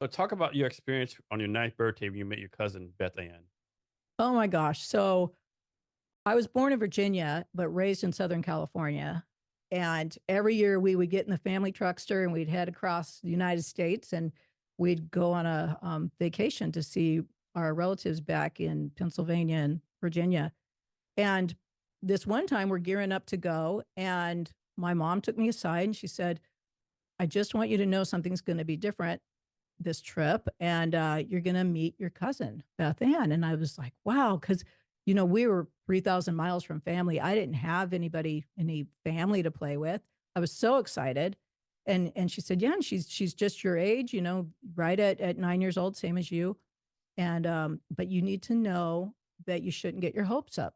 So talk about your experience on your ninth birthday when you met your cousin Beth Ann. Oh my gosh. So I was born in Virginia, but raised in Southern California. And every year we would get in the family truckster and we'd head across the United States and we'd go on a vacation to see our relatives back in Pennsylvania and Virginia. And this one time we're gearing up to go. And my mom took me aside and she said, I just want you to know something's going to be different this trip and you're going to meet your cousin, Beth Ann. And I was like, wow, because, we were 3,000 miles from family. I didn't have any family to play with. I was so excited. And she said, yeah, and she's just your age, right at 9 years old, same as you. And, but you need to know that you shouldn't get your hopes up.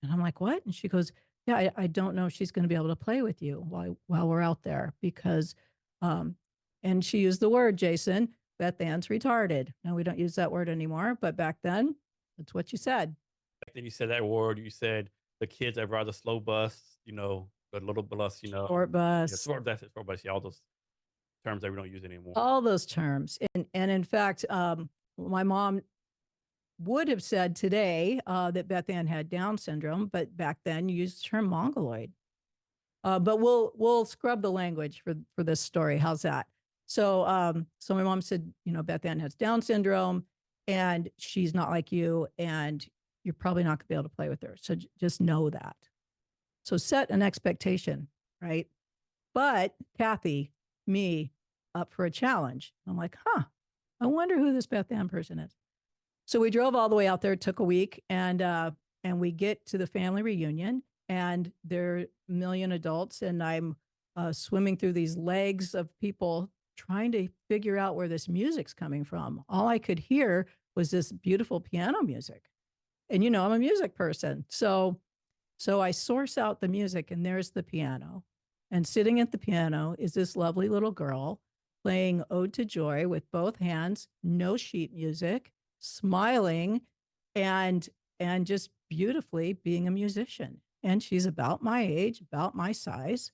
And I'm like, what? And she goes, yeah, I don't know if she's going to be able to play with you while we're out there because, um, and she used the word, Jason, Beth Ann's retarded. Now we don't use that word anymore, but back then that's what you said. Back then you said that word, you said the kids that ride the slow bus, the little bus, Short bus, that's it, short bus, yeah, all those terms that we don't use anymore. all those terms. And in fact, my mom would have said today that Beth Ann had Down syndrome, but back then you used the term mongoloid. But we'll scrub the language for this story. How's that? So my mom said, Beth Ann has Down syndrome, and she's not like you, and you're probably not gonna be able to play with her. So just know that. So set an expectation, right? But Kathy, me, up for a challenge. I'm like, I wonder who this Beth Ann person is. So we drove all the way out there. It took a week, and we get to the family reunion, and there are a million adults, and I'm swimming through these legs of people trying to figure out where this music's coming from. All I could hear was this beautiful piano music, and I'm a music person, so I source out the music, and there's the piano, and sitting at the piano is this lovely little girl playing Ode to Joy with both hands, no sheet music, smiling and just beautifully being a musician. And she's about my age, about my size.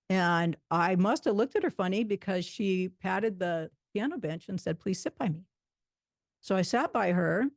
And I must have looked at her funny because she patted the piano bench and said, please sit by me. So I sat by her